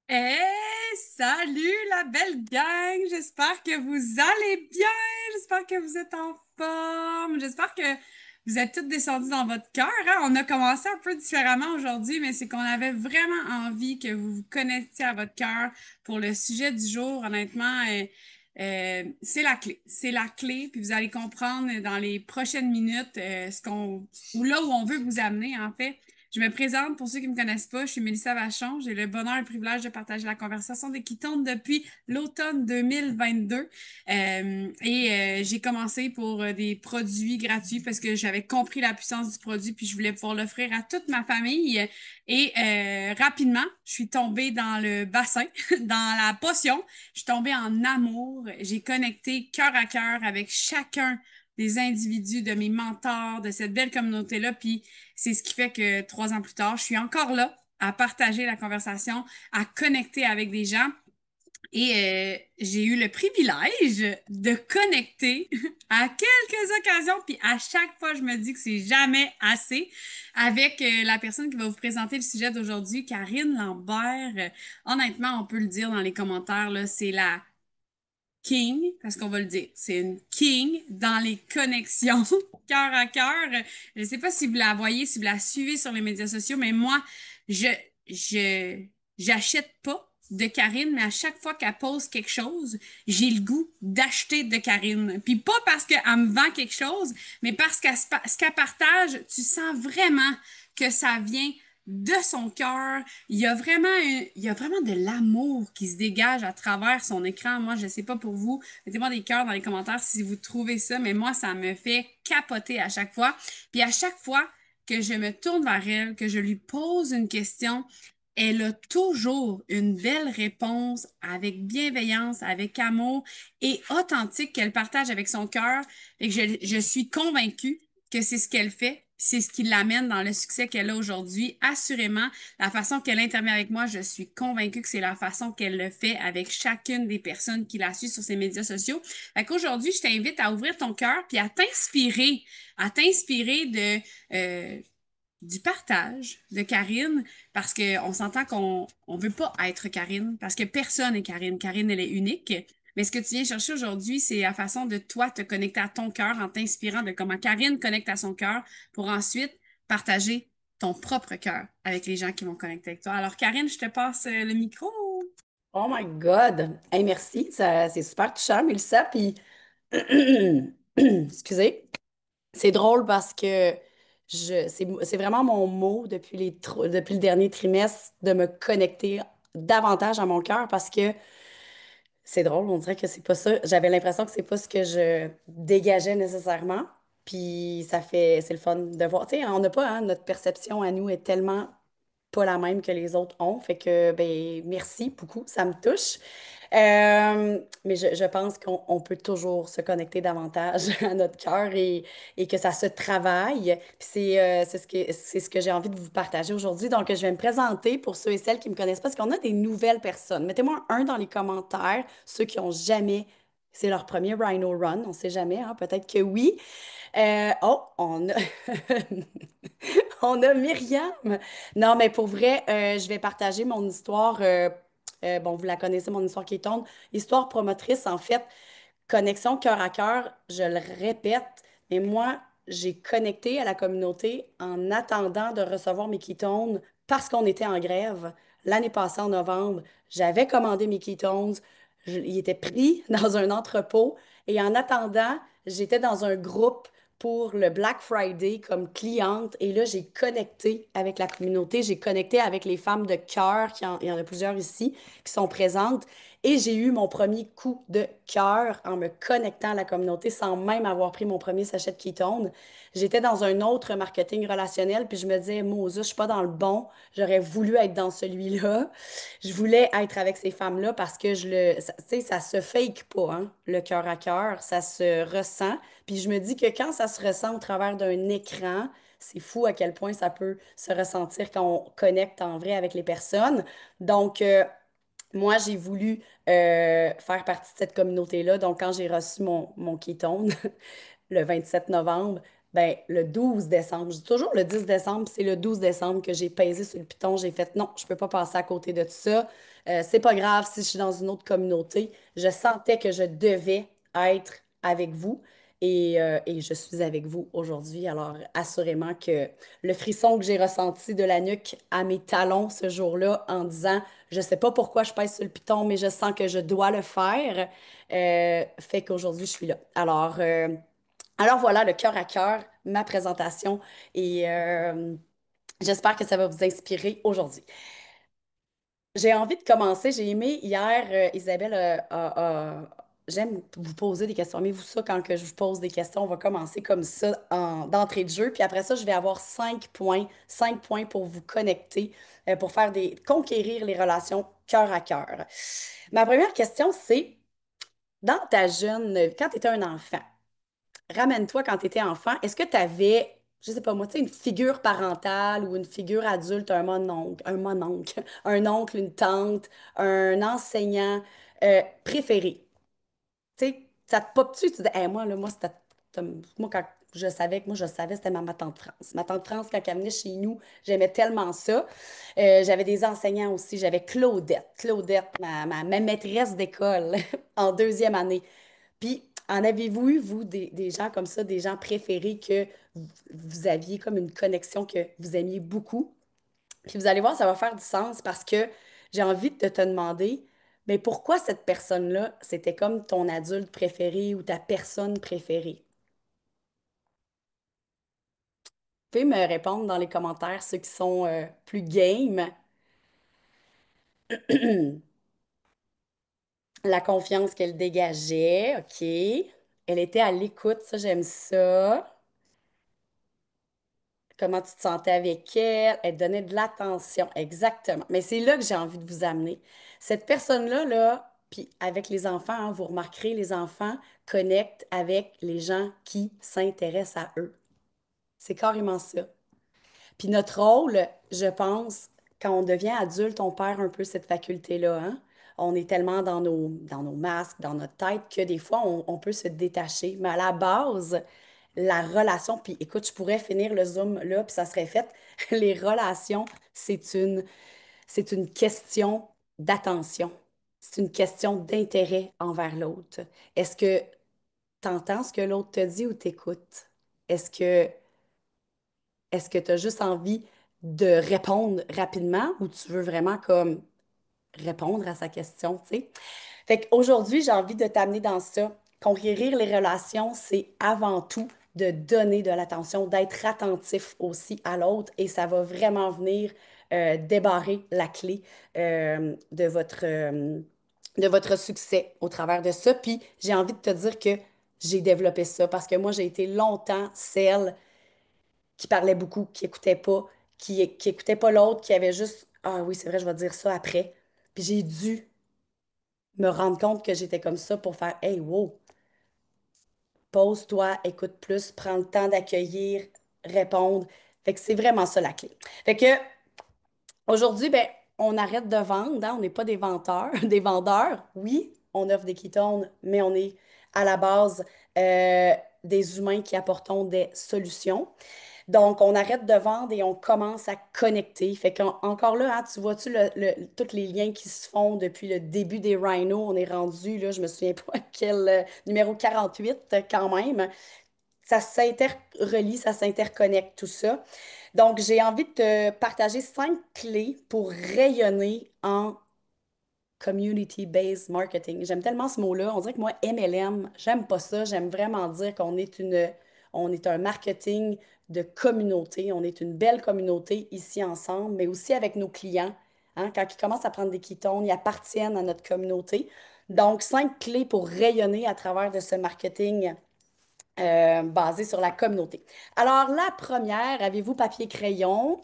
Hey, salut la belle gang! J'espère que vous allez bien! J'espère que vous êtes en forme! J'espère que vous êtes toutes descendues dans votre cœur, hein? On a commencé un peu différemment aujourd'hui, mais c'est qu'on avait vraiment envie que vous vous connectiez à votre cœur pour le sujet du jour. Honnêtement, c'est la clé. C'est la clé, puis vous allez comprendre dans les prochaines minutes ou là où on veut vous amener, en fait. Je me présente pour ceux qui ne me connaissent pas, je suis Mélissa Vachon. J'ai le bonheur et le privilège de partager la conversation de qui tourne depuis l'automne 2022. J'ai commencé pour des produits gratuits parce que j'avais compris la puissance du produit puis je voulais pouvoir l'offrir à toute ma famille. Rapidement, je suis tombée dans le bassin, dans la potion. Je suis tombée en amour. J'ai connecté cœur à cœur avec chacun des individus, de mes mentors, de cette belle communauté-là. Puis c'est ce qui fait que 3 ans plus tard, je suis encore là à partager la conversation, à connecter avec des gens. J'ai eu le privilège de connecter à quelques occasions, puis à chaque fois, je me dis que c'est jamais assez avec la personne qui va vous présenter le sujet d'aujourd'hui, Karine Lambert. Honnêtement, on peut le dire dans les commentaires, là, c'est la king, parce qu'on va le dire, c'est une king dans les connexions cœur à cœur. Je ne sais pas si vous la voyez, si vous la suivez sur les médias sociaux, mais moi, je, j'achète pas de Karine, mais à chaque fois qu'elle pose quelque chose, j'ai le goût d'acheter de Karine. Puis pas parce qu'elle me vend quelque chose, mais parce que ce qu'elle partage, tu sens vraiment que ça vient de son cœur. Il y a vraiment de l'amour qui se dégage à travers son écran. Moi, je sais pas pour vous, mettez-moi des cœurs dans les commentaires si vous trouvez ça, mais moi, ça me fait capoter à chaque fois. Puis à chaque fois que je me tourne vers elle, que je lui pose une question, elle a toujours une belle réponse avec bienveillance, avec amour et authentique qu'elle partage avec son cœur. Et que je suis convaincue que c'est ce qu'elle fait, c'est ce qui l'amène dans le succès qu'elle a aujourd'hui. Assurément, la façon qu'elle intervient avec moi, je suis convaincue que c'est la façon qu'elle le fait avec chacune des personnes qui la suivent sur ses médias sociaux. Fait qu'aujourd'hui, je t'invite à ouvrir ton cœur puis à t'inspirer du partage de Karine, parce qu'on s'entend qu'on veut pas être Karine, parce que personne n'est Karine. Karine, elle est unique. Mais ce que tu viens chercher aujourd'hui, c'est la façon de toi te connecter à ton cœur en t'inspirant de comment Karine connecte à son cœur pour ensuite partager ton propre cœur avec les gens qui vont connecter avec toi. Alors, Karine, je te passe le micro. Oh my God! Hey, merci, c'est super touchant, Mélissa. Puis, excusez, c'est drôle parce que c'est vraiment mon mot depuis le dernier trimestre de me connecter davantage à mon cœur parce que c'est drôle, on dirait que c'est pas ça. J'avais l'impression que c'est pas ce que je dégageais nécessairement. Puis c'est le fun de voir. Tu sais, on n'a pas, hein, notre perception à nous est tellement pas la même que les autres ont. Fait que, ben, merci beaucoup, ça me touche. Mais je pense qu'on peut toujours se connecter davantage à notre cœur et que ça se travaille. Puis c'est ce que j'ai envie de vous partager aujourd'hui. Donc, je vais me présenter pour ceux et celles qui me connaissent pas, parce qu'on a des nouvelles personnes. Mettez-moi un dans les commentaires, ceux qui ont jamais, c'est leur premier Rhino Run, on sait jamais, hein, peut-être que oui. Oh, on a... On a Myriam. Non, mais pour vrai, je vais partager mon histoire. Bon, vous la connaissez, mon histoire qui tombe. Histoire promotrice, en fait, connexion cœur à cœur, je le répète, mais moi, j'ai connecté à la communauté en attendant de recevoir mes ketones parce qu'on était en grève. L'année passée, en novembre, j'avais commandé mes ketones. Ils étaient pris dans un entrepôt et en attendant, j'étais dans un groupe pour le Black Friday comme cliente et là, j'ai connecté avec la communauté, j'ai connecté avec les femmes de cœur, il y en a plusieurs ici qui sont présentes et j'ai eu mon premier coup de cœur en me connectant à la communauté sans même avoir pris mon premier sachet de ketone. J'étais dans un autre marketing relationnel, puis je me disais, Moses, je suis pas dans le bon. J'aurais voulu être dans celui-là. Je voulais être avec ces femmes-là parce que tu sais, ça se fake pas, hein, le cœur à cœur, ça se ressent. Puis je me dis que quand ça se ressent au travers d'un écran, c'est fou à quel point ça peut se ressentir quand on connecte en vrai avec les personnes. Donc, moi, j'ai voulu faire partie de cette communauté-là. Donc, quand j'ai reçu mon ketone le 27 novembre, Ben, le 12 décembre. Je dis toujours le 10 décembre, c'est le 12 décembre que j'ai pesé sur le piton. J'ai fait non, je peux pas passer à côté de tout ça. C'est pas grave si je suis dans une autre communauté. Je sentais que je devais être avec vous et je suis avec vous aujourd'hui. Alors, assurément que le frisson que j'ai ressenti de la nuque à mes talons ce jour-là en disant je sais pas pourquoi je pèse sur le piton, mais je sens que je dois le faire, fait qu'aujourd'hui je suis là. Alors voilà, le cœur à cœur, ma présentation et j'espère que ça va vous inspirer aujourd'hui. J'ai envie de commencer. J'ai aimé hier, Isabelle, j'aime vous poser des questions. Aimez-vous ça quand que je vous pose des questions? On va commencer comme ça d'entrée de jeu. Puis après ça, je vais avoir 5 points pour vous connecter, pour conquérir les relations cœur à cœur. Ma première question, c'est, quand tu étais un enfant, ramène-toi quand tu étais enfant, est-ce que tu avais, je sais pas moi, tu sais, une figure parentale ou une figure adulte, un oncle, une tante, un enseignant préféré? Tu sais, ça te pop-tu, tu dis, hey, moi, là, moi, quand je savais que moi, je savais, c'était ma tante France. Ma tante France, quand elle venait chez nous, j'aimais tellement ça. J'avais des enseignants aussi. J'avais Claudette. Claudette, ma maîtresse d'école en deuxième année. Puis, en avez-vous eu, vous, des gens comme ça, des gens préférés que vous aviez comme une connexion que vous aimiez beaucoup? Puis vous allez voir, ça va faire du sens parce que j'ai envie de te demander, mais pourquoi cette personne-là, c'était comme ton adulte préféré ou ta personne préférée? Vous pouvez me répondre dans les commentaires, ceux qui sont plus game. La confiance qu'elle dégageait, OK. Elle était à l'écoute, ça, j'aime ça. Comment tu te sentais avec elle, elle te donnait de l'attention, exactement. Mais c'est là que j'ai envie de vous amener. Cette personne-là, là, puis avec les enfants, hein, vous remarquerez, les enfants connectent avec les gens qui s'intéressent à eux. C'est carrément ça. Puis notre rôle, je pense, quand on devient adulte, on perd un peu cette faculté-là, hein. On est tellement dans nos masques, dans notre tête, que des fois, on peut se détacher. Mais à la base, la relation, puis écoute, je pourrais finir le Zoom là, puis ça serait fait. Les relations, c'est une, c'est une question d'attention. C'est une question d'intérêt envers l'autre. Est-ce que tu entends ce que l'autre te dit ou t'écoutes? Est-ce que est-ce que tu as juste envie de répondre rapidement ou tu veux vraiment comme répondre à sa question, tu sais? Fait qu'aujourd'hui, j'ai envie de t'amener dans ça. Conquérir les relations, c'est avant tout de donner de l'attention, d'être attentif aussi à l'autre et ça va vraiment venir débarrer la clé de votre succès au travers de ça. Puis j'ai envie de te dire que j'ai développé ça parce que moi, j'ai été longtemps celle qui parlait beaucoup, qui écoutait pas, qui écoutait pas l'autre, qui avait juste ah oui, c'est vrai, je vais dire ça après. Puis j'ai dû me rendre compte que j'étais comme ça pour faire hey, wow, pose-toi, écoute plus, prends le temps d'accueillir, répondre. Fait que c'est vraiment ça la clé. Fait que aujourd'hui, ben, on arrête de vendre, hein, on n'est pas des vendeurs, des vendeurs. Oui, on offre des ketones, mais on est à la base des humains qui apportons des solutions. Donc, on arrête de vendre et on commence à connecter. Fait qu'encore là, hein, tu vois-tu tous les liens qui se font depuis le début des Rhinos? On est rendu, là, je me souviens pas quel numéro 48 quand même. Ça s'interrelie, ça s'interconnecte, tout ça. Donc, j'ai envie de te partager 5 clés pour rayonner en Community-based marketing. J'aime tellement ce mot-là. On dirait que moi, MLM, j'aime pas ça. J'aime vraiment dire on est un marketing de communauté. On est une belle communauté ici ensemble, mais aussi avec nos clients. Hein. Quand ils commencent à prendre des ketones, ils appartiennent à notre communauté. Donc, 5 clés pour rayonner à travers de ce marketing basé sur la communauté. Alors, la première, avez-vous papier-crayon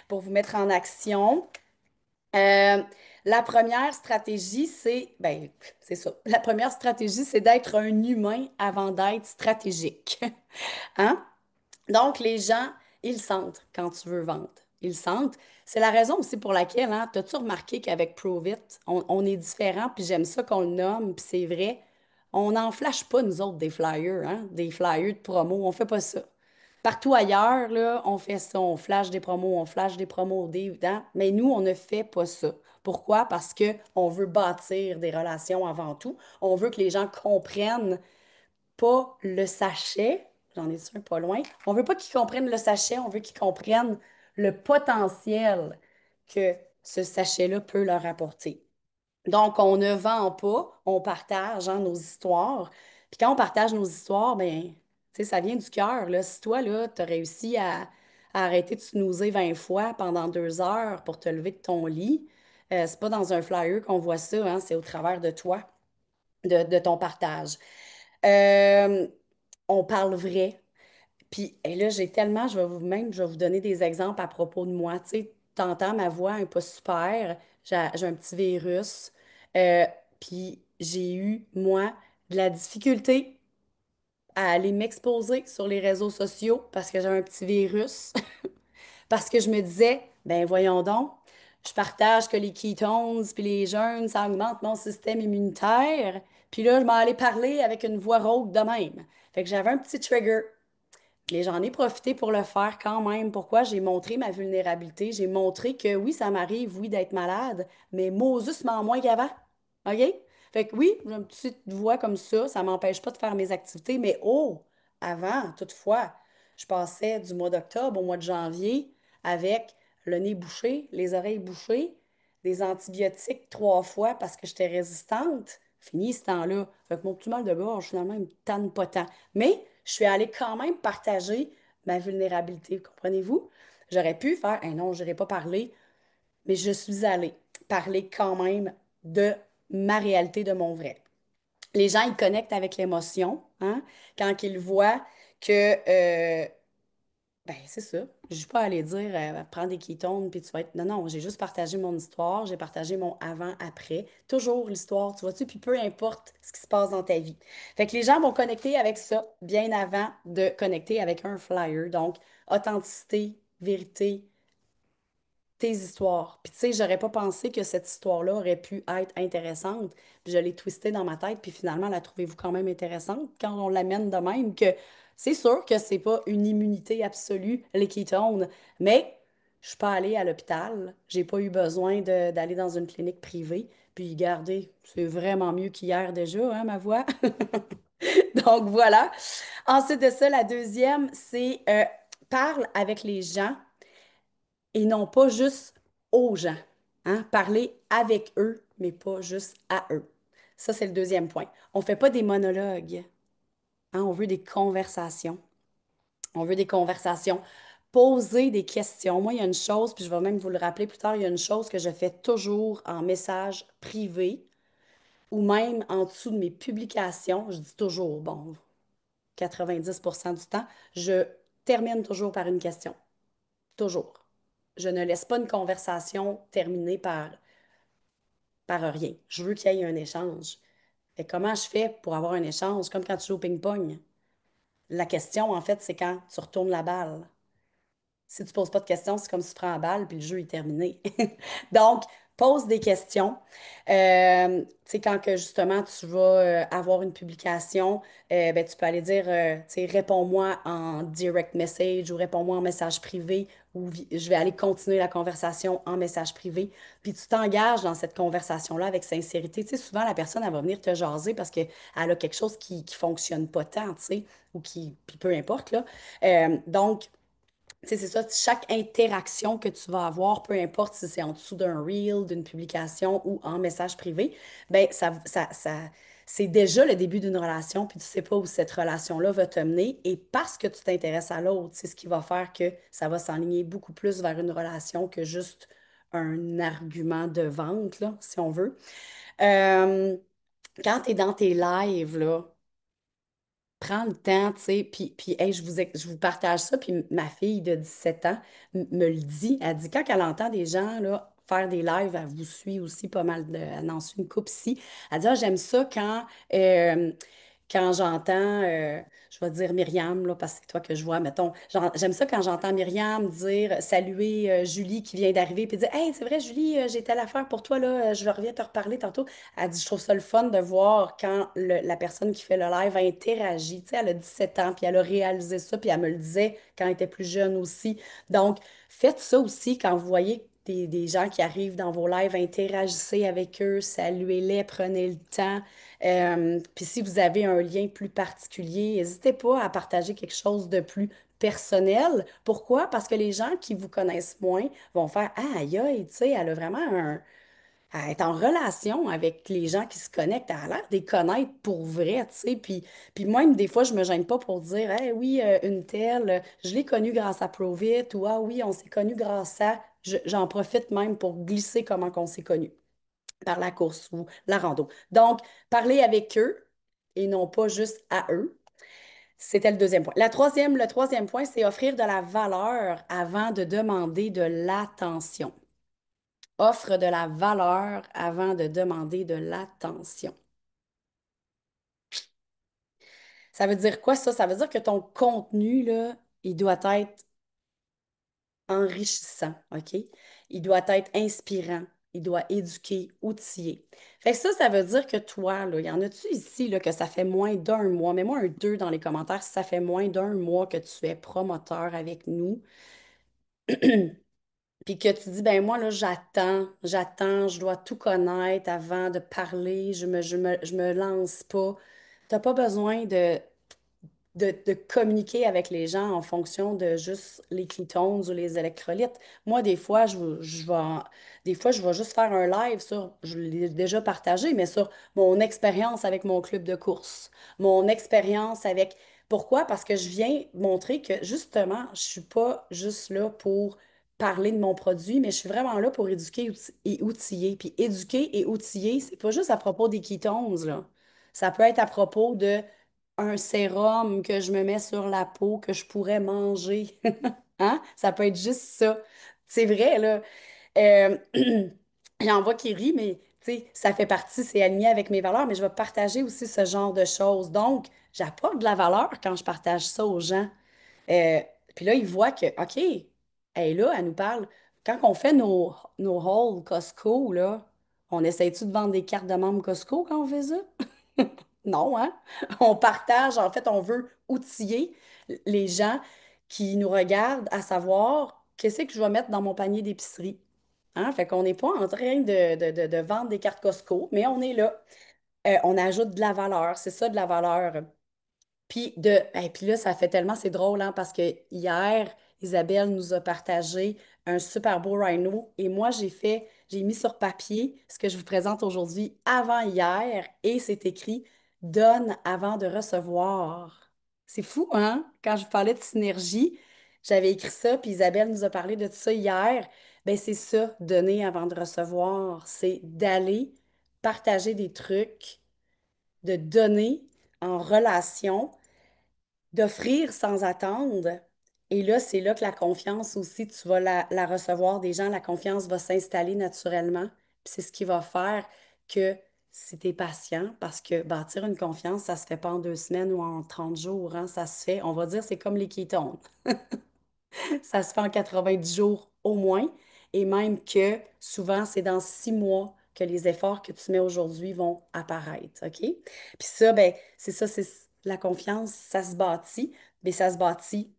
pour vous mettre en action? Euh, la première stratégie, c'est ça. La première stratégie, c'est d'être un humain avant d'être stratégique. Hein? Donc, les gens, ils sentent quand tu veux vendre. Ils sentent. C'est la raison aussi pour laquelle, hein, t'as-tu remarqué qu'avec Provit, on est différent, puis j'aime ça qu'on le nomme, puis c'est vrai, on n'en flash pas, nous autres, des flyers, hein, des flyers de promo, on fait pas ça. Partout ailleurs, là, on fait ça, on flash des promos, on flash des promos mais nous, on ne fait pas ça. Pourquoi? Parce que on veut bâtir des relations avant tout. On veut que les gens comprennent pas le sachet, j'en ai un pas loin. On veut pas qu'ils comprennent le sachet, on veut qu'ils comprennent le potentiel que ce sachet-là peut leur apporter. Donc, on ne vend pas, on partage hein, nos histoires. Puis quand on partage nos histoires, ben, tu sais, ça vient du cœur, là. Si toi, là, tu as réussi à arrêter de snoozer 20 fois pendant 2 heures pour te lever de ton lit, c'est pas dans un flyer qu'on voit ça, hein, c'est au travers de toi, de ton partage. Euh, on parle vrai. Puis et là, j'ai tellement, je vais vous donner des exemples à propos de moi. Tu sais, t'entends ma voix un pas super, j'ai un petit virus. Euh, puis j'ai eu, moi, de la difficulté à aller m'exposer sur les réseaux sociaux parce que j'avais un petit virus. Parce que je me disais, ben voyons donc, je partage que les ketones puis les jeûnes, ça augmente mon système immunitaire. Puis là, je m'en allais parler avec une voix rauque de même. Fait que j'avais un petit trigger. Mais j'en ai profité pour le faire quand même. Pourquoi? J'ai montré ma vulnérabilité. J'ai montré que oui, ça m'arrive, oui, d'être malade, mais Moses m'en moins qu'avant. OK? Fait que oui, j'ai une petite voix comme ça m'empêche pas de faire mes activités, mais oh, avant, toutefois, je passais du mois d'octobre au mois de janvier avec le nez bouché, les oreilles bouchées, des antibiotiques 3 fois parce que j'étais résistante. Fini ce temps-là. Fait que mon petit mal de gorge, finalement, il me tanne pas tant. Mais je suis allée quand même partager ma vulnérabilité, comprenez-vous? J'aurais pu faire, eh non, je n'aurais pas parlé, mais je suis allée parler quand même de ma réalité, de mon vrai. Les gens, ils connectent avec l'émotion, hein, quand ils voient que, ben, c'est ça. Je ne suis pas allée dire, prends des ketones, puis tu vas être. Non, non, j'ai juste partagé mon histoire, j'ai partagé mon avant-après. Toujours l'histoire, tu vois-tu, puis peu importe ce qui se passe dans ta vie. Fait que les gens vont connecter avec ça bien avant de connecter avec un flyer. Donc, authenticité, vérité, tes histoires. Puis tu sais, j'aurais pas pensé que cette histoire-là aurait pu être intéressante. Puis je l'ai twistée dans ma tête, puis finalement, la trouvez-vous quand même intéressante quand on l'amène de même que c'est sûr que c'est pas une immunité absolue, les ketones, mais je suis pas allée à l'hôpital. J'ai pas eu besoin d'aller dans une clinique privée. Puis regardez, c'est vraiment mieux qu'hier déjà, hein, ma voix. Donc voilà. Ensuite de ça, la deuxième, c'est parle avec les gens et non pas juste aux gens. Hein? Parler avec eux, mais pas juste à eux. Ça, c'est le deuxième point. On ne fait pas des monologues. Hein? On veut des conversations. On veut des conversations. Poser des questions. Moi, il y a une chose, puis je vais même vous le rappeler plus tard, il y a une chose que je fais toujours en message privé ou même en dessous de mes publications. Je dis toujours, bon, 90% du temps, je termine toujours par une question. Toujours. Je ne laisse pas une conversation terminée par rien. Je veux qu'il y ait un échange. Et comment je fais pour avoir un échange? Comme quand tu joues au ping-pong. La question, en fait, c'est quand tu retournes la balle. Si tu poses pas de questions, c'est comme si tu prends la balle puis le jeu est terminé. Donc, pose des questions. Tu sais, quand que justement tu vas avoir une publication, ben, tu peux aller dire, tu sais, réponds-moi en direct message ou réponds-moi en message privé ou je vais aller continuer la conversation en message privé. Puis tu t'engages dans cette conversation-là avec sincérité. Tu sais, souvent, la personne, elle va venir te jaser parce qu'elle a quelque chose qui fonctionne pas tant, tu sais, ou qui, puis peu importe, là. Donc, tu sais, c'est ça, chaque interaction que tu vas avoir, peu importe si c'est en dessous d'un reel, d'une publication ou en message privé, ben c'est déjà le début d'une relation, puis tu sais pas où cette relation-là va te mener. Et parce que tu t'intéresses à l'autre, c'est ce qui va faire que ça va s'enligner beaucoup plus vers une relation que juste un argument de vente, là, si on veut. Euh, Quand tu es dans tes lives, là, prends le temps, tu sais, puis hey, je vous partage ça, puis ma fille de 17 ans me le dit. Elle dit, quand elle entend des gens là, faire des lives, elle vous suit aussi pas mal, elle en suit une couple ici. Elle dit, ah, j'aime ça quand j'entends, je vais dire Myriam, là, parce que c'est toi que je vois, mettons, j'aime ça quand j'entends Myriam dire, saluer Julie qui vient d'arriver, puis dire, Hey, c'est vrai, Julie, j'ai telle affaire pour toi, là, je reviens te reparler tantôt. Elle dit, je trouve ça le fun de voir quand la personne qui fait le live interagit. Tu sais, elle a 17 ans, puis elle a réalisé ça, puis elle me le disait quand elle était plus jeune aussi. Donc, faites ça aussi quand vous voyez des gens qui arrivent dans vos lives, interagissez avec eux, saluez-les, prenez le temps. Puis si vous avez un lien plus particulier, n'hésitez pas à partager quelque chose de plus personnel. Pourquoi? Parce que les gens qui vous connaissent moins vont faire Ah, aïe, aïe, tu sais, elle a vraiment à être en relation avec les gens qui se connectent, elle a l'air de les connaître pour vrai, tu sais. Puis même des fois, je me gêne pas pour dire, hey, oui, une telle, je l'ai connue grâce à Provit, ou ah oui, on s'est connus grâce à. J'en profite même pour glisser comment qu'on s'est connus par la course ou la rando. Donc, parler avec eux et non pas juste à eux. C'était le deuxième point. Le troisième point, c'est offrir de la valeur avant de demander de l'attention. Offre de la valeur avant de demander de l'attention. Ça veut dire quoi ça? Ça veut dire que ton contenu, là, il doit être enrichissant, OK? Il doit être inspirant. Il doit éduquer, outiller. Fait que ça veut dire que toi, là, y en a-tu ici là, que ça fait moins d'un mois? Mets-moi un 2 dans les commentaires si ça fait moins d'un mois que tu es promoteur avec nous. Puis que tu dis, ben moi, là, j'attends, je dois tout connaître avant de parler, je me lance pas. T'as pas besoin de communiquer avec les gens en fonction de juste les ketones ou les électrolytes. Moi, des fois, je vais juste faire un live sur, je l'ai déjà partagé, mais sur mon expérience avec mon club de course, mon expérience avec... Pourquoi? Parce que je viens montrer que justement, je suis pas juste là pour parler de mon produit, mais je suis vraiment là pour éduquer et outiller. Puis éduquer et outiller, c'est pas juste à propos des ketones, là. Ça peut être à propos de un sérum que je me mets sur la peau que je pourrais manger. Hein? Ça peut être juste ça. C'est vrai, là. Euh, J'en vois qui rit, mais tu sais, ça fait partie, c'est aligné avec mes valeurs, mais je vais partager aussi ce genre de choses. Donc, j'apporte de la valeur quand je partage ça aux gens. Euh, Puis là, ils voient que, OK, elle est là, elle nous parle. Quand on fait nos hauls Costco, là, on essaie-tu de vendre des cartes de membres Costco quand on fait ça? Non, hein? On partage, en fait, on veut outiller les gens qui nous regardent à savoir qu'est-ce que je vais mettre dans mon panier d'épicerie. Hein? Fait qu'on n'est pas en train de vendre des cartes Costco, mais on est là. On ajoute de la valeur, c'est ça de la valeur. Puis là, ça fait tellement, c'est drôle, hein, parce que hier, Isabelle nous a partagé un super beau rhino et moi, j'ai mis sur papier ce que je vous présente aujourd'hui avant hier et c'est écrit Donne avant de recevoir. C'est fou, hein? Quand je vous parlais de synergie, j'avais écrit ça, puis Isabelle nous a parlé de ça hier. Ben, c'est ça, donner avant de recevoir. C'est d'aller partager des trucs, de donner en relation d'offrir sans attendre. Et là, c'est là que la confiance aussi, tu vas la recevoir des gens, la confiance va s'installer naturellement. Puis c'est ce qui va faire que si tu es patient, parce que bâtir une confiance, ça se fait pas en 2 semaines ou en 30 jours, hein, ça se fait, on va dire, c'est comme les kétones. Ça se fait en 90 jours au moins. Et même que souvent, c'est dans 6 mois que les efforts que tu mets aujourd'hui vont apparaître. OK? Puis ça, ben, c'est ça, c'est la confiance, ça se bâtit, mais ça se bâtit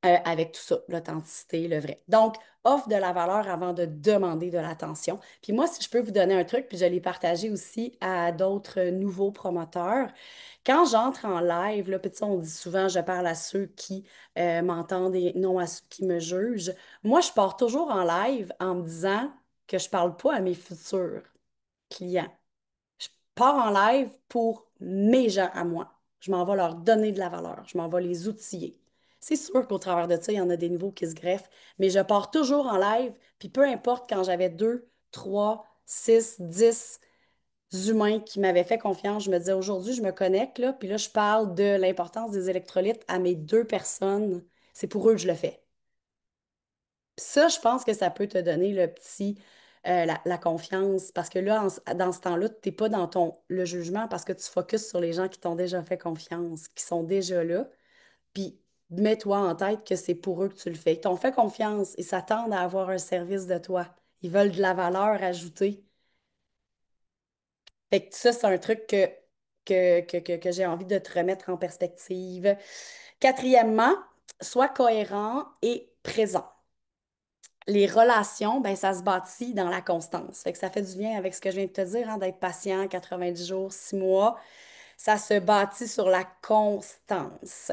avec tout ça, l'authenticité, le vrai. Donc, offre de la valeur avant de demander de l'attention. Puis moi, si je peux vous donner un truc, puis je l'ai partagé aussi à d'autres nouveaux promoteurs, quand j'entre en live, là, puis tu sais, on dit souvent, je parle à ceux qui m'entendent et non à ceux qui me jugent. Moi, je pars toujours en live en me disant que je parle pas à mes futurs clients. Je pars en live pour mes gens à moi. Je m'en vais leur donner de la valeur. Je m'en vais les outiller. C'est sûr qu'au travers de ça, il y en a des nouveaux qui se greffent, mais je pars toujours en live, puis peu importe quand j'avais 2, 3, 6, 10 humains qui m'avaient fait confiance, je me disais aujourd'hui, je me connecte, là, puis là, je parle de l'importance des électrolytes à mes 2 personnes. C'est pour eux que je le fais. Ça, je pense que ça peut te donner le petit. la confiance. Parce que là, dans ce temps-là, tu n'es pas dans le jugement parce que tu focuses sur les gens qui t'ont déjà fait confiance, qui sont déjà là. Puis mets-toi en tête que c'est pour eux que tu le fais. Ils t'ont fait confiance et s'attendent à avoir un service de toi. Ils veulent de la valeur ajoutée. Fait que ça, c'est un truc que j'ai envie de te remettre en perspective. Quatrièmement, sois cohérent et présent. Les relations, ben, ça se bâtit dans la constance. Fait que ça fait du lien avec ce que je viens de te dire, hein, d'être patient, 90 jours, 6 mois. Ça se bâtit sur la constance.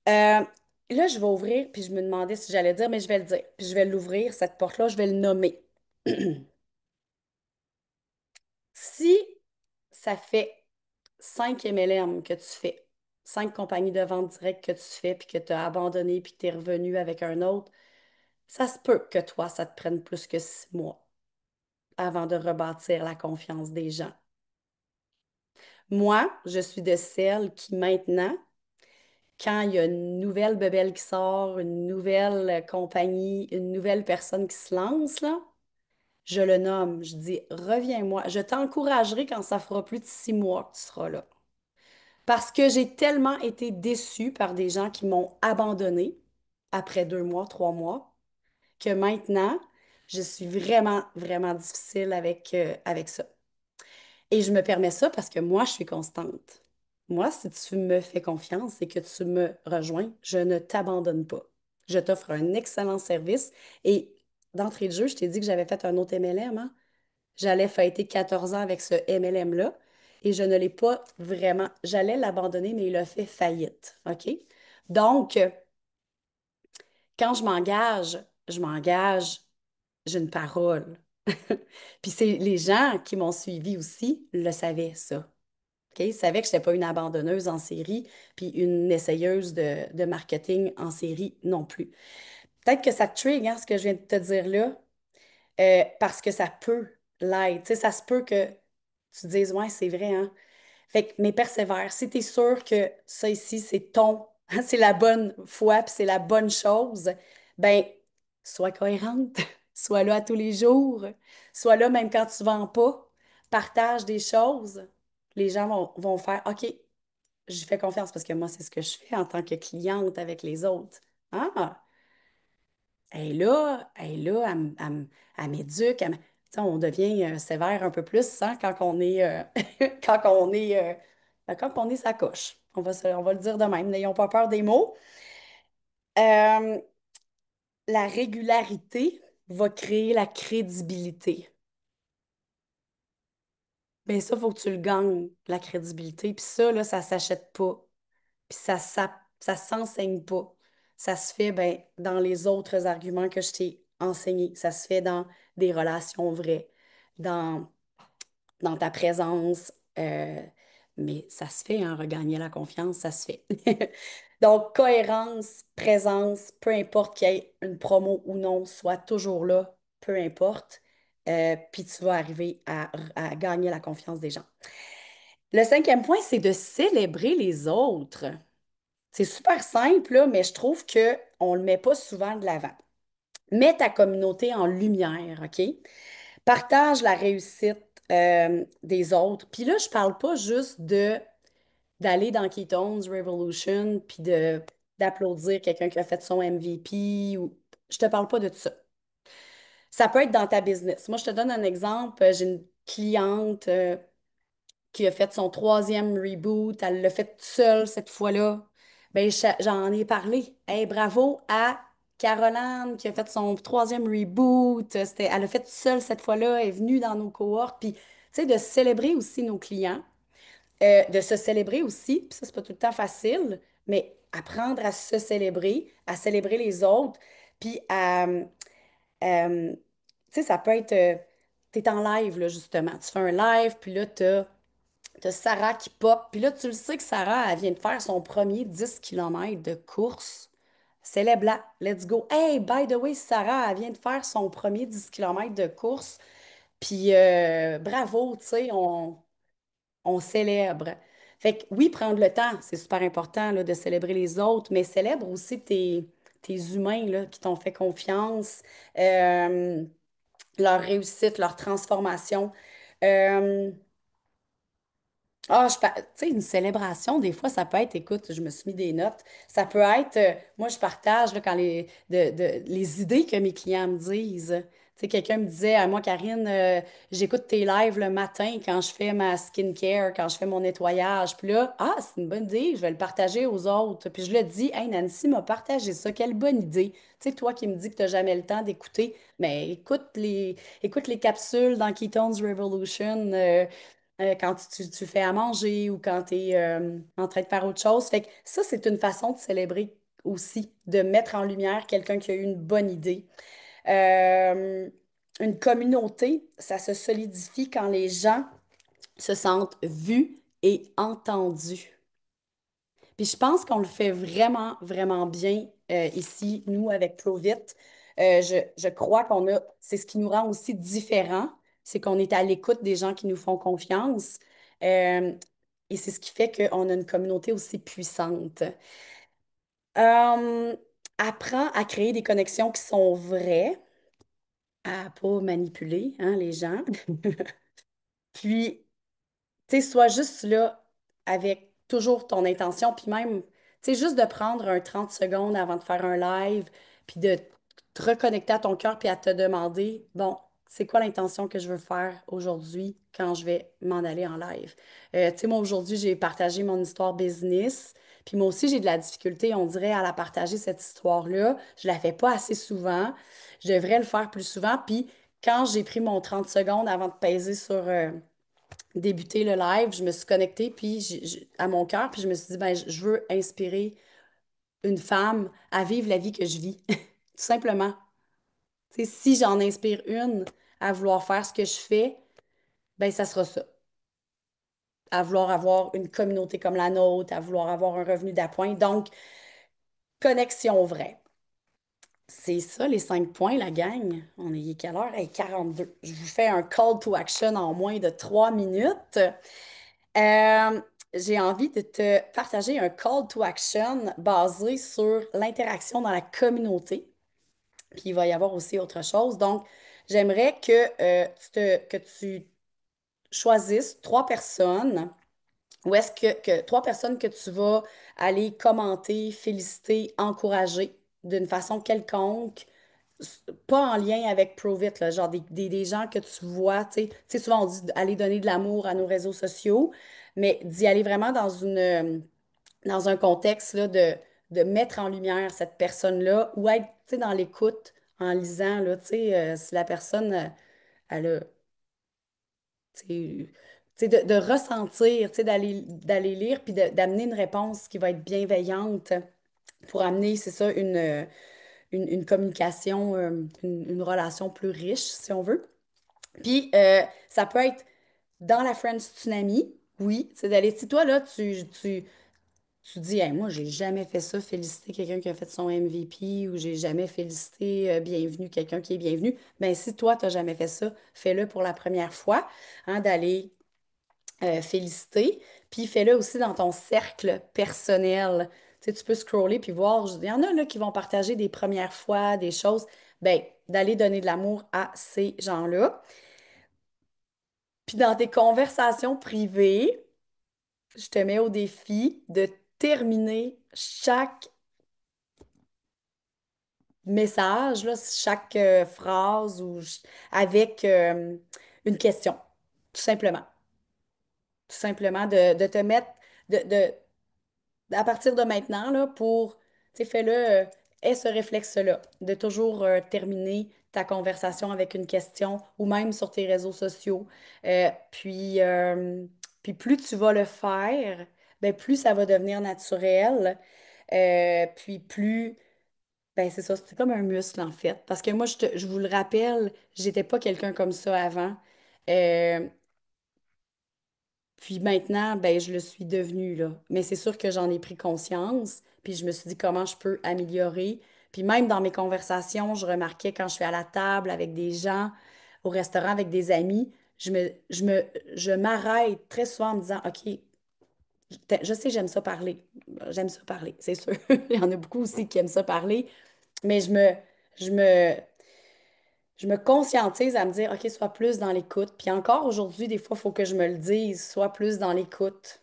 Euh, Là, je vais ouvrir, puis je me demandais si j'allais dire, mais je vais le dire. Puis je vais l'ouvrir, cette porte-là, je vais le nommer. Si ça fait 5 MLM que tu fais, 5 compagnies de vente directe que tu fais, puis que tu as abandonné, puis que tu es revenu avec un autre, ça se peut que toi, ça te prenne plus que 6 mois avant de rebâtir la confiance des gens. Moi, je suis de celles qui maintenant, quand il y a une nouvelle bebelle qui sort, une nouvelle compagnie, une nouvelle personne qui se lance, là, je le nomme. Je dis, reviens-moi. Je t'encouragerai quand ça fera plus de 6 mois que tu seras là. Parce que j'ai tellement été déçue par des gens qui m'ont abandonnée après 2 mois, 3 mois, que maintenant, je suis vraiment, vraiment difficile avec ça. Et je me permets ça parce que moi, je suis constante. Moi, si tu me fais confiance et que tu me rejoins, je ne t'abandonne pas. Je t'offre un excellent service. Et d'entrée de jeu, je t'ai dit que j'avais fait un autre MLM, hein? J'allais fêter 14 ans avec ce MLM-là et je ne l'ai pas vraiment. J'allais l'abandonner, mais il a fait faillite. OK? Donc, quand je m'engage, j'ai une parole. Puis c'est les gens qui m'ont suivi aussi le savaient, ça. OK? Ils savaient que je n'étais pas une abandonneuse en série, puis une essayeuse de marketing en série non plus. Peut-être que ça te trigue, hein, ce que je viens de te dire là, parce que ça peut l'être. Tu sais, ça se peut que tu te dises, ouais, c'est vrai, hein? Fait que, mais persévère. Si tu es sûr que ça ici, c'est c'est la bonne foi, puis c'est la bonne chose, ben, sois cohérente, sois là à tous les jours, sois là même quand tu ne vends pas, partage des choses. Les gens vont faire, OK, je fais confiance parce que moi, c'est ce que je fais en tant que cliente avec les autres. Ah, elle est là, elle m'éduque. Tu sais, on devient sévère un peu plus hein, quand on est, quand on est, quand on est sa coche. On va le dire de même. N'ayons pas peur des mots. Euh, la régularité va créer la crédibilité. Bien, ça, il faut que tu le gagnes, la crédibilité. Puis ça, là, ça s'achète pas. Puis ça s'enseigne pas. Ça se fait ben, dans les autres arguments que je t'ai enseignés. Ça se fait dans des relations vraies, dans, dans ta présence. Mais ça se fait, hein, regagner la confiance, ça se fait. Donc, cohérence, présence, peu importe qu'il y ait une promo ou non, sois toujours là, peu importe. Puis tu vas arriver à gagner la confiance des gens. Le cinquième point, c'est de célébrer les autres. C'est super simple, là, mais je trouve qu'on ne le met pas souvent de l'avant. Mets ta communauté en lumière, OK? Partage la réussite des autres. Puis là, je parle pas juste d'aller dans Ketones Revolution puis d'applaudir quelqu'un qui a fait son MVP ou je te parle pas de ça. Ça peut être dans ta business. Moi, je te donne un exemple. J'ai une cliente qui a fait son troisième reboot. Elle l'a fait toute seule cette fois-là. Ben, j'en ai parlé. Hey, bravo à Caroline qui a fait son troisième reboot. Elle a fait toute seule cette fois-là. Elle est venue dans nos cohortes. Puis, tu sais, de célébrer aussi nos clients, de se célébrer aussi. Puis ça, c'est pas tout le temps facile, mais apprendre à se célébrer, à célébrer les autres, puis tu sais, ça peut être, t'es en live, là, justement. Tu fais un live, puis là, t'as Sarah qui pop. Puis là, tu le sais que Sarah, elle vient de faire son premier 10 kilomètres de course. Célèbre-la. Let's go. Hey, by the way, Sarah, elle vient de faire son premier 10 kilomètres de course. Puis bravo, tu sais, on célèbre. Fait que oui, prendre le temps, c'est super important là, de célébrer les autres, mais célèbre aussi tes humains là, qui t'ont fait confiance. Euh, leur réussite, leur transformation. Euh, tu sais, une célébration, des fois, ça peut être, écoute, je me suis mis des notes, ça peut être, moi, je partage là, quand les idées que mes clients me disent. Tu sais, quelqu'un me disait, à moi, Karine, j'écoute tes lives le matin quand je fais ma skincare, quand je fais mon nettoyage. Puis là, ah, c'est une bonne idée, je vais le partager aux autres. Puis je le dis, hey, Nancy m'a partagé ça, quelle bonne idée. Tu sais, toi qui me dis que tu n'as jamais le temps d'écouter, mais écoute les capsules dans Ketones Revolution. Quand tu fais à manger ou quand tu es en train de faire autre chose. Fait que ça, c'est une façon de célébrer aussi, de mettre en lumière quelqu'un qui a eu une bonne idée. Euh, une communauté, ça se solidifie quand les gens se sentent vus et entendus. Puis je pense qu'on le fait vraiment, vraiment bien ici, nous, avec Provit. Je crois c'est ce qui nous rend aussi différents, c'est qu'on est à l'écoute des gens qui nous font confiance. Euh, et c'est ce qui fait qu'on a une communauté aussi puissante. Euh, Apprends à créer des connexions qui sont vraies, à pas manipuler hein, les gens. Puis tu sais, sois juste là avec toujours ton intention, puis même, tu sais, juste de prendre un 30 secondes avant de faire un live, puis de te reconnecter à ton cœur, puis à te demander, bon, c'est quoi l'intention que je veux faire aujourd'hui quand je vais m'en aller en live? Tu sais, moi, aujourd'hui, j'ai partagé mon histoire business, puis moi aussi, j'ai de la difficulté, on dirait, à la partager, cette histoire-là. Je la fais pas assez souvent. Je devrais le faire plus souvent, puis quand j'ai pris mon 30 secondes avant de peser sur débuter le live, je me suis connectée puis à mon cœur, puis je me suis dit, ben, je veux inspirer une femme à vivre la vie que je vis, tout simplement. Tu sais, si j'en inspire une à vouloir faire ce que je fais, ben ça sera ça. À vouloir avoir une communauté comme la nôtre, à vouloir avoir un revenu d'appoint. Donc, connexion vraie. C'est ça, les 5 points, la gang. On est quelle heure? Hey, 42. Je vous fais un call to action en moins de 3 minutes. Euh, j'ai envie de te partager un call to action basé sur l'interaction dans la communauté. Puis il va y avoir aussi autre chose. Donc, j'aimerais que tu choisisses 3 personnes ou est-ce que 3 personnes que tu vas aller commenter, féliciter, encourager d'une façon quelconque, pas en lien avec Provit, là, genre des gens que tu vois, tu sais, souvent on dit d'aller donner de l'amour à nos réseaux sociaux, mais d'y aller vraiment dans un contexte là, de mettre en lumière cette personne-là ou être, tu sais, dans l'écoute en lisant, là, tu sais, si la personne, elle a tu sais, de ressentir, tu sais, d'aller lire puis d'amener une réponse qui va être bienveillante pour amener, c'est ça, une communication, une relation plus riche, si on veut. Puis, ça peut être dans la Friends Tsunami, oui, c'est d'aller, si toi, là, tu dis, hey, moi, j'ai jamais fait ça, féliciter quelqu'un qui a fait son MVP ou j'ai jamais félicité, bienvenue quelqu'un qui est bienvenu. Ben, si toi, tu n'as jamais fait ça, fais-le pour la première fois, hein, d'aller féliciter. Puis fais-le aussi dans ton cercle personnel. Tu sais, tu peux scroller puis voir, il y en a là qui vont partager des premières fois, des choses. Ben, d'aller donner de l'amour à ces gens-là. Puis dans tes conversations privées, je te mets au défi de terminer chaque message, là, chaque phrase avec une question, tout simplement. Tout simplement de te mettre, de, à partir de maintenant, là, tu sais, fais-le, aie ce réflexe-là, de toujours terminer ta conversation avec une question ou même sur tes réseaux sociaux. Puis plus tu vas le faire, ben, plus ça va devenir naturel. Puis plus, ben, c'est ça, c'est comme un muscle en fait. Parce que moi, je vous le rappelle, j'étais pas quelqu'un comme ça avant. Euh, Puis maintenant, ben, je le suis devenue, là. Mais c'est sûr que j'en ai pris conscience, puis je me suis dit comment je peux améliorer. Puis même dans mes conversations, je remarquais quand je suis à la table avec des gens, au restaurant avec des amis, je m'arrête très souvent en me disant, OK, je sais, j'aime ça parler. J'aime ça parler, c'est sûr. Il y en a beaucoup aussi qui aiment ça parler, mais je me, je me conscientise à me dire, OK, sois plus dans l'écoute. Puis encore aujourd'hui, des fois, il faut que je me le dise, sois plus dans l'écoute.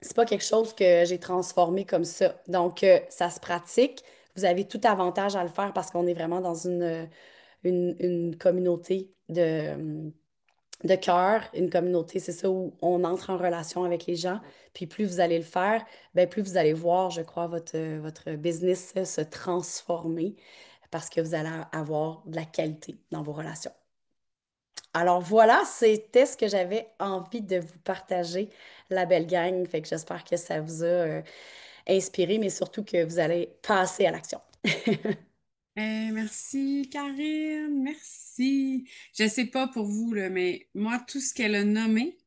C'est pas quelque chose que j'ai transformé comme ça. Donc, ça se pratique. Vous avez tout avantage à le faire parce qu'on est vraiment dans une communauté de cœur, une communauté, c'est ça, où on entre en relation avec les gens. Puis plus vous allez le faire, ben plus vous allez voir, je crois, votre business se transformer parce que vous allez avoir de la qualité dans vos relations. Alors voilà, c'était ce que j'avais envie de vous partager, la belle gang. Fait que j'espère que ça vous a inspiré, mais surtout que vous allez passer à l'action. Merci, Karine, merci. Je sais pas pour vous, là, mais moi, tout ce qu'elle a nommé,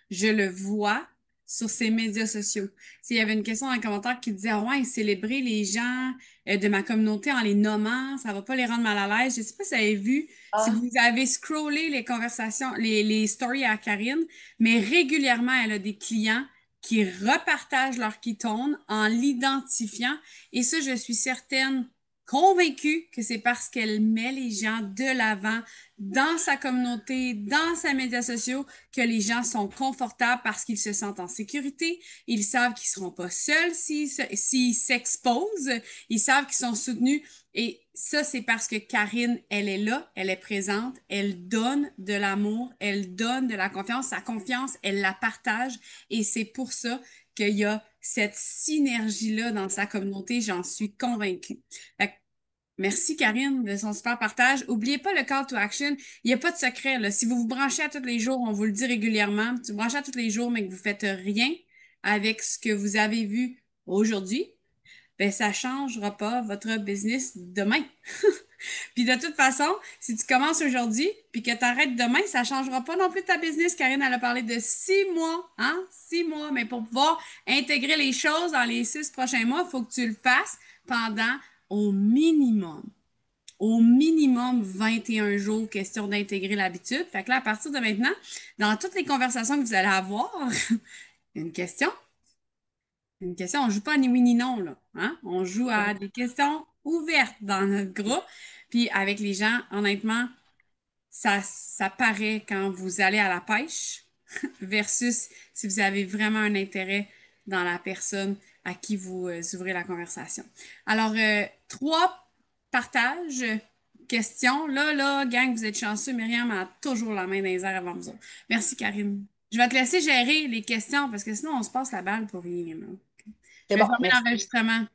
je le vois sur ses médias sociaux. S'il y avait une question dans les commentaires qui disait, ah ouais, célébrer les gens de ma communauté en les nommant, ça va pas les rendre mal à l'aise. Je sais pas si vous avez vu, si Ah, vous avez scrollé les conversations, les stories à Karine, mais régulièrement, elle a des clients qui repartagent leur ketone en l'identifiant. Et ça, je suis certaine convaincue que c'est parce qu'elle met les gens de l'avant dans sa communauté, dans ses médias sociaux, que les gens sont confortables parce qu'ils se sentent en sécurité. Ils savent qu'ils seront pas seuls s'ils s'exposent. Ils savent qu'ils sont soutenus. Et ça, c'est parce que Karine, elle est là, elle est présente, elle donne de l'amour, elle donne de la confiance. Sa confiance, elle la partage. Et c'est pour ça qu'il y a cette synergie-là dans sa communauté, j'en suis convaincue. Fait que merci Karine de son super partage. Oubliez pas le call to action. Il n'y a pas de secret, là. Si vous vous branchez à tous les jours, on vous le dit régulièrement, si vous branchez à tous les jours, mais que vous faites rien avec ce que vous avez vu aujourd'hui, ben ça changera pas votre business demain. Puis de toute façon, si tu commences aujourd'hui puis que tu arrêtes demain, ça changera pas non plus ta business. Karine, elle a parlé de 6 mois, hein? 6 mois. Mais pour pouvoir intégrer les choses dans les 6 prochains mois, il faut que tu le fasses pendant au minimum, au minimum 21 jours, question d'intégrer l'habitude. Fait que là, à partir de maintenant, dans toutes les conversations que vous allez avoir, une question, une question, on joue pas à ni oui ni non, là. Hein? On joue à des questions ouvertes dans notre groupe. Puis avec les gens, honnêtement, ça paraît quand vous allez à la pêche versus si vous avez vraiment un intérêt dans la personne à qui vous ouvrez la conversation. Alors, trois partages, questions. Là, gang, vous êtes chanceux. Myriam a toujours la main dans les airs avant vous autres. Merci, Karine. Je vais te laisser gérer les questions parce que sinon, on se passe la balle pour rien, là. Je c'est vais bon, fermer merci. l'enregistrement.